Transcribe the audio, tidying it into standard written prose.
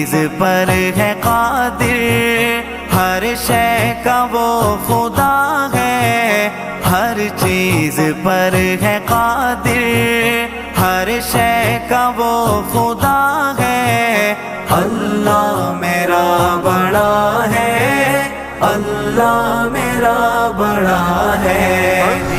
چیز پر ہے قادر، ہر شے کا وہ خدا ہے، ہر چیز پر ہے قادر، ہر شے کا وہ خدا ہے۔ اللہ میرا بڑا ہے، اللہ میرا بڑا ہے۔